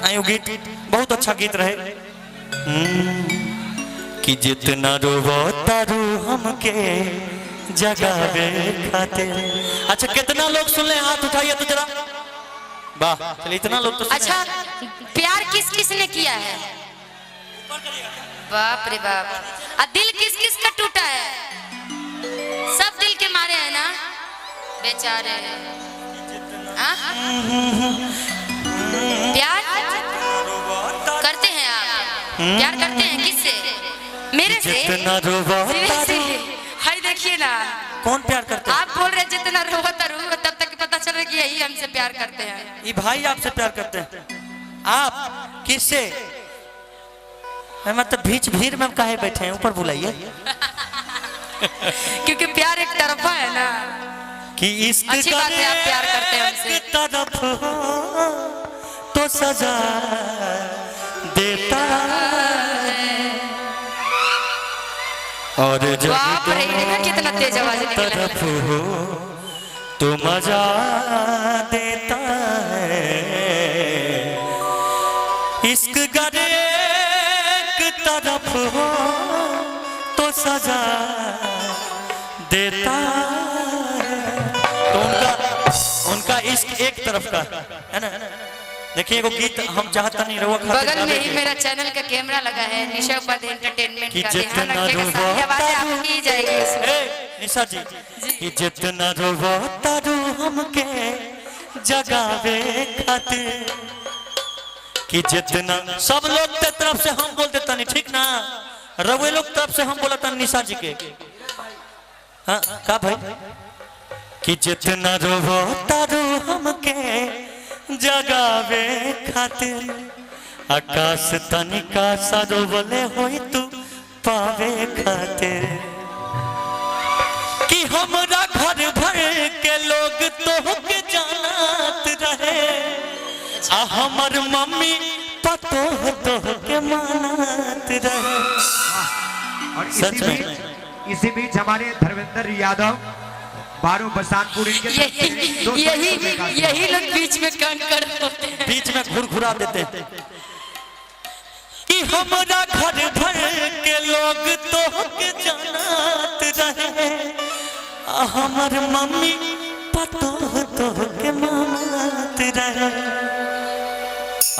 आयो गीत बहुत अच्छा गीत रहे कि जितना रोवो तारू हमके जगावे खातिर। अच्छा कितना लोग सुन ले, हाथ उठाइए तो जरा। वाह चलिए इतना लोग तो। अच्छा प्यार किस किस ने किया है? बाप रे बाप। दिल किस किस का टूटा है? सब दिल के मारे हैं ना बेचारे। प्यार करते हैं आप? प्यार करते हैं किससे? मेरे से? हाय देखिए ना कौन प्यार करते हैं? आप बोल रहे जितना रोता रू तब तक पता चल रहा कि यही हमसे प्यार करते हैं। ये भाई आपसे प्यार करते हैं? आप किससे? मतलब बीच भीड़ में काहे बैठे हैं? ऊपर बुलाइए। क्योंकि प्यार एक तरफा है ना कि इश्क अच्छी बात है आप प्यार करते हैं हमसे। तरफ हो तो सजा देता है और जब कितना तेज आवाज तरफ हो तो मजा देता है। इश्क गरे एक तरफ हो तो सजा देता है। तो उनका इश्क एक तरफ का है ना। देखिए वो गीत हम चाहता नहीं रहो। बगल में ही मेरा चैनल का कैमरा लगा है निशा उपाध्याय एंटरटेनमेंट का, ध्यान रखिएगा सारी आवाजें आपकी जाएगी इसमें। निशा जी कि जितना रोवो तारू हमके जगावे खातिर। कि जितना सब लोग के तरफ से हम बोल देता नहीं ठीक ना, रवे लोग तरफ से हम बोलता निशा जी के। हाँ का भाई कि जितना रोवो तारू हमके जगावे खातिर। आकाश तनिका सरोवले होई तू पावे खातिर। कि हमरा घर भर के लोग तोहके जानत रहे आ हमर मम्मी पतो तोहके मानत रहे। और इसी बीच हमारे धर्मेंद्र यादव बारो बसानपुर इनके यही लोग बीच में कंकड़ होते हैं, बीच में घुरघुरा देते हैं। कि हमरा घर भर के लोग तोहके जानत रहे हमर मम्मी पतो तोहके मानत रहे।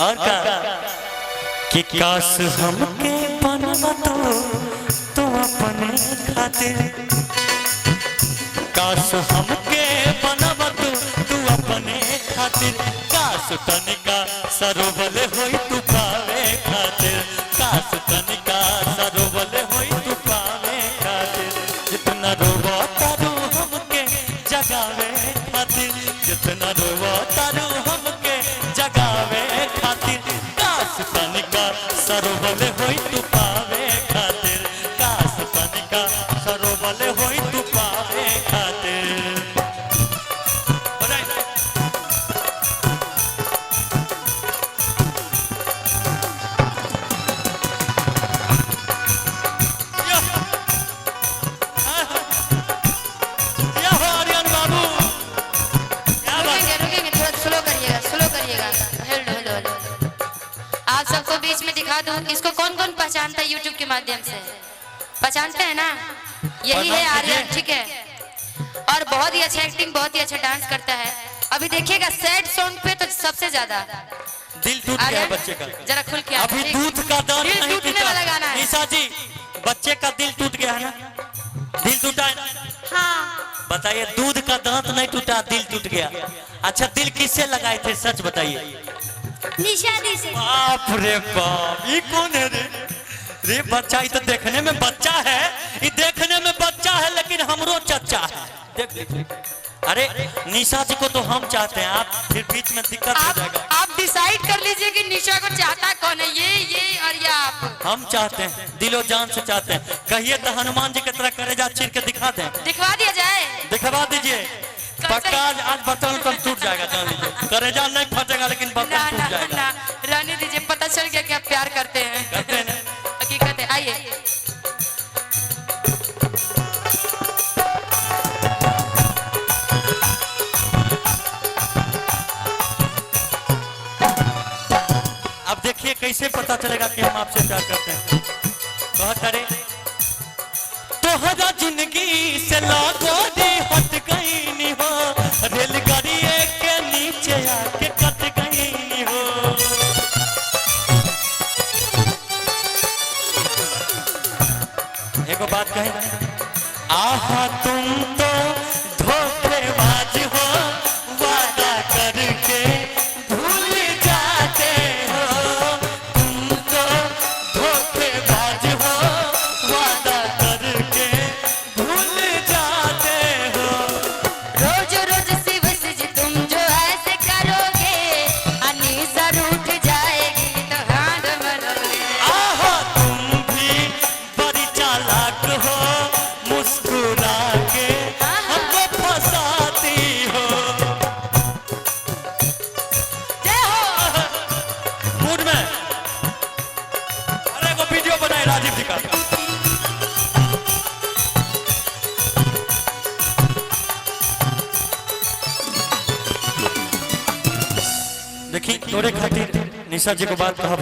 और का कि काश हमके बनवा तो अपने खातिर। काश हमके बनवा तू अपने खातिर। काश तनिका सरोवल होई तू पावे खातिर। काश तनिका सरोवल होई तू पावे खातिर। जितना रोवा तारू हमके जगावे खातिर। जितना रोवा तारू हमके जगावे खातिर। काश तनिका सरोवल होई तू पावे खातिर। काश तनिका सरोवल होई तू पावे खातिर। आप सबको बीच में दिखा दूं इसको कौन कौन पहचानता है यूट्यूब के माध्यम से? पहचानते हैं ना? यही है आर्यन, ठीक है। और बहुत ही अच्छा एक्टिंग, बहुत ही अच्छा डांस करता है। अभी देखिएगा सैड सॉन्ग पे तो सबसे ज्यादा दिल टूट गया बच्चे का। जरा खुल के अभी दूध का दांत नहीं टूटने वाला गाना है। निशा जी बच्चे का दिल टूट गया है ना? दिल टूटा है ना? हाँ बताइए दूध का दांत नहीं टूटा, दिल टूट गया। अच्छा दिल किससे लगाए थे सच बताइए? निशा दी से। बाप रे बाप, ये कौन है रे? रे बच्चा ये तो देखने में बच्चा है, ये देखने में बच्चा है लेकिन हमरो चच्चा है। देख देख अरे निशा जी को तो हम चाहते हैं, आप फिर बीच में दिक्कत हो जाएगा। आप डिसाइड कर लीजिए कि निशा को चाहता कौन है, ये और या आप? हम चाहते हैं, दिलो जान से चाहते हैं। कहिए तो हनुमान जी की तरह करेजा चीर के दिखा दें। दिखवा दिया जाए? दिखवा दीजिए। पक्का आज बर्तन कल टूट जाएगा, जान लीजिए। करेजा नहीं फटेगा लेकिन बर्तन टूट जाएगा। रहने दीजिए, पता चल गया कि आप प्यार करते हैं। करते हैं ना? हकीकत है। आइए अब देखिए कैसे पता चलेगा कि हम आपसे प्यार करते हैं। बहुत अरे तोहरा जिंदगी से लागो दी हट गई नी हो, रेलगाड़ी के नीचे आके कट गई नी हो। एगो बात कहे, आहा तुम तो धोखेबाज हो, वादा करके भूल जाते हो। तुम तो धोखेबाज हो, वादा करके भूल जाते हो। रोज रोज शिव से जी तुम जो ऐसे करोगे, अनीसा रूठ जाएगी तो हाथ मरोगे। आहा तुम भी बड़ी चालाक हो, मुस्कुरा के हमको फंसाती हो। जय हो। मूड में अरे वो वीडियो बनाए राजीव जी का। देखी तोरे खातिर निशा जी को बात कहा,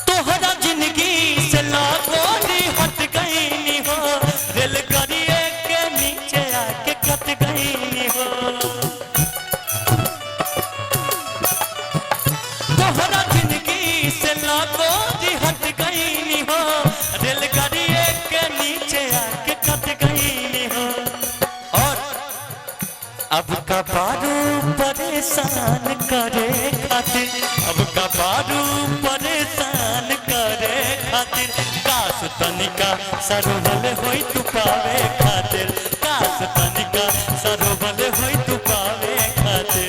तोहरा जिंदगी से लागो दी हट गई नी हो, रेलगाड़ी के नीचे आके कट गई नी हो। तोहरा जिंदगी से लागो दी हट गई नी हो, रेलगाड़ी के नीचे आके कट गई नी हो। और अब का बारू परेशान करे खातिर, अब का बारू परेशान करे खातिर, काश तनिका सरोवल होई तू पावे खातिर, काश तनिका सरोवल होई तू पावे खातिर।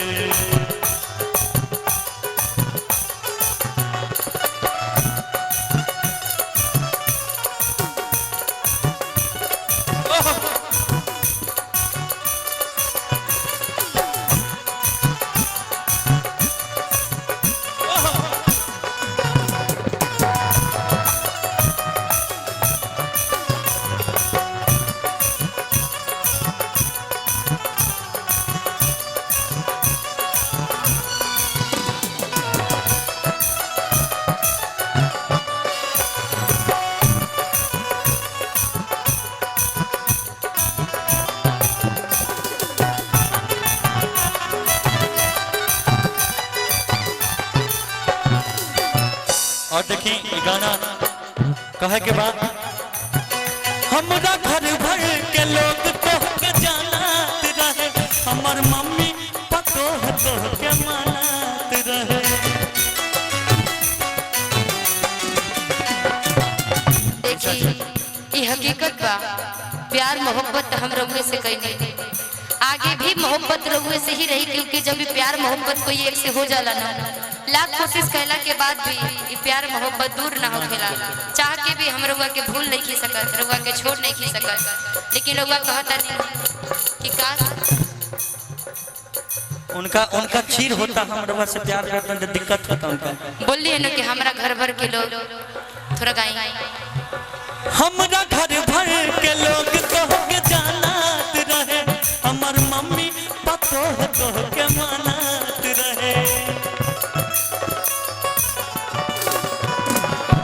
और देखी ये गाना कहे के बाद, हमरा घर भर के लोग तोह के जानत रहे, हमर मम्मी पतो तोह के मानत रहे। देखी ये हकीकत बा, प्यार मोहब्बत हम रउए से कई नहीं, आगे भी मोहब्बत रउए से ही रही, क्योंकि जब भी प्यार मोहब्बत कोई एक से हो जाला ना, लाख कोशिश कैला के बाद भी ये प्यार मोहब्बत दूर ना होखेला। चाह के भी हम रउआ के भूल नहीं खी सकत, रउआ के छोड़ नहीं खी सकत, लेकिन रउआ कहता नहीं कि काश उनका चीर होता, हम रउआ से प्यार करते हैं तो दिक्कत होता उनका। बोलिए ना कि हमारा घर भर के लोग थोड़ा गाएंगे। हमरा घर भर के लोग तोह के जानत रहे, हमर मम्मी पतो तोह के मानत रहे।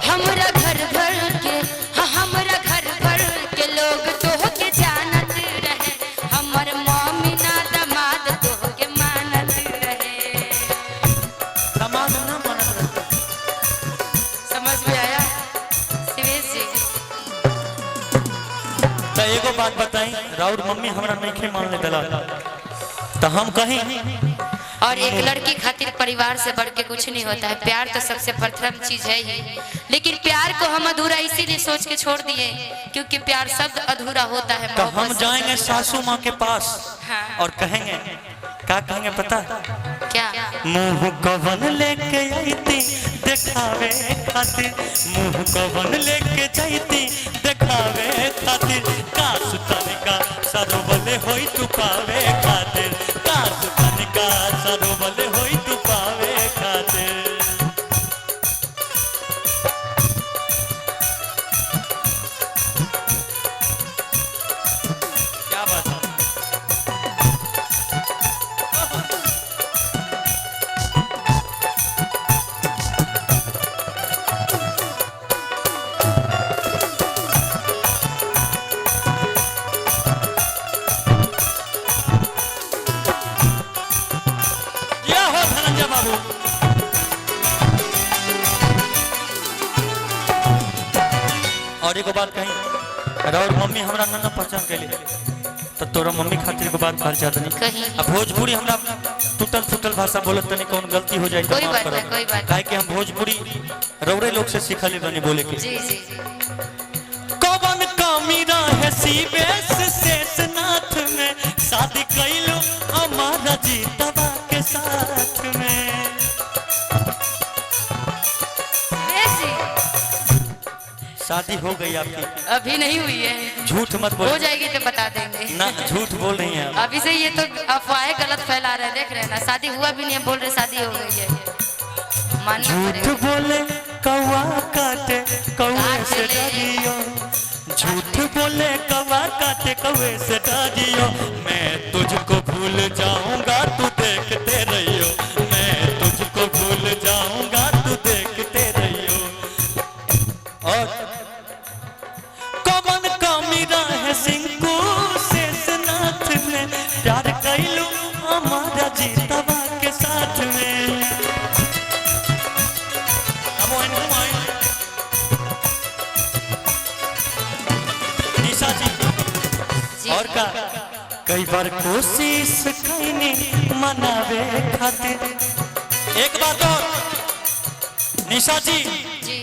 हमरा घर भर के, हाँ हमरा घर भर के लोग तोह के जानत रहे, हमर मम्मी ना दामाद तोह के मानत रहे। दामाद ना मानत रहे। समझ में आया शिवेश जी? तो एगो बात बताई, राउर मम्मी हमरा नहीं मानने दिला तो हम कहीं। और एक लड़की खातिर परिवार से बढ़ के कुछ नहीं होता है, प्यार तो सबसे प्रथम चीज है ही, लेकिन प्यार को हम अधूरा इसीलिए सोच के छोड़ दिए क्योंकि प्यार शब्द अधूरा होता है। तो हम जाएंगे सासू माँ के पास हाँ। और कहेंगे, क्या कहेंगे पता? क्या? मुंह कवन लेके आईती दिखावे खातिर, मुंह कवन लेके जाईती दिखावे खातिर, काश तनिका सरोवल होई तू पावे खातिर, काश तनिका सरोवल होई तू पावे खातिर। क्या बात है? मान जा बाबू। और एगो बात कही, और मम्मी हमरा ना पहचान के लिए तो तोरा मम्मी खातिर को बात कहल चाहत नहीं कहीं अब भोजपुरी हमरा टूटल फूटल भाषा बोलत तनी कौन गलती हो जाए तो कोई माफ बात करो। नहीं, कोई बात काहे कि हम भोजपुरी रौरे लोग से सीखले बनी बोले के। जी जी कौन कमी रहे सीबेस शेषनाथ में, शादी कैलो हमारा जीतवा के साथ में। ऐसी शादी हो गई आपकी? अभी नहीं हुई है, झूठ मत हो बोल। जाएगी तो बता देंगे। ना झूठ बोल रही हैं आप। अभी से ये तो अफवाहें गलत फैला रहे हैं, देख रहे हैं ना, शादी हुआ भी नहीं है, बोल रहे शादी हो गई है। मानना झूठ पड़ेगा। बोले कौवा काटे कौवे से डरियो, झूठ बोले कौवा काटे कौवे से डरियो। मैं तुझको भूल जाऊंगा तू देखते रहियो, मैं तुझको भूल जाऊंगा तू देखते रहियो। और कौन कमी रहे सिंकू शेषनाथ में, प्यार कैलू हमारा जीतवा के साथ में। निशा जी जी। और का कई बार कोशिश कैनी मनावे खातिर। एक बात और निशा जी जी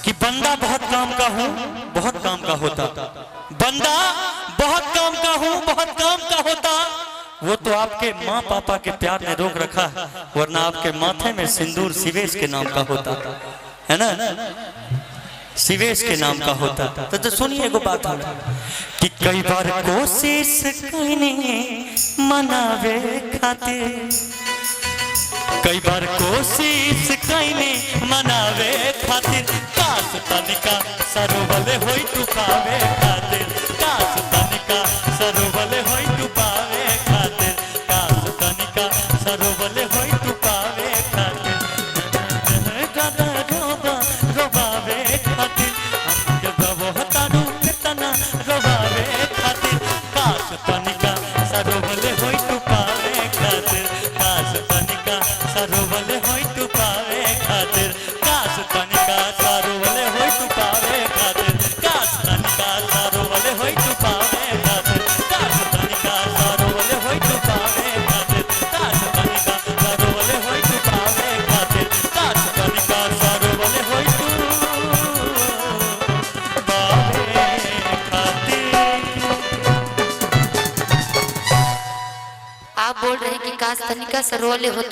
कि बंदा बहुत काम का हूँ बहुत काम का होता, बंदा बहुत काम का हूँ बहुत काम का होता। वो तो आपके माँ पापा के प्यार ने रोक रखा है, वरना आपके माथे में सिंदूर शिवेश के नाम का होता है ना, शिवेश के नाम का होता। तो सुनिए एगो बात है कि कई बार कोशिश कैनी मनावे खातिर, कई बार कोशिश कैनी मनावे खातिर। काश तनिका सरोवले होई तू पावे खातिर, काश तनिका सरोवले होई तू पावे खातिर, काश तनिका सरोवले होई तू पावे खातिर। गाना रोबावे खातिर, हमके बबहतारू केतना रोबावे खातिर। काश तनिका सरोवले होई तू पावे खातिर, काश तनिका सरोवले होई तू पावे खातिर, काश तनिका सरोवले होई तू पावे खातिर, काश तनिका सरोवले होई तू पावे खातिर, काश तनिका सरोवले होई तू पावे खातिर, काश तनिका सरोवले होई तू पावे खातिर, काश तनिका सरोवले होई तू पावे खातिर। आप बोल रहे हैं कि काश तनिका सरोवले हो तू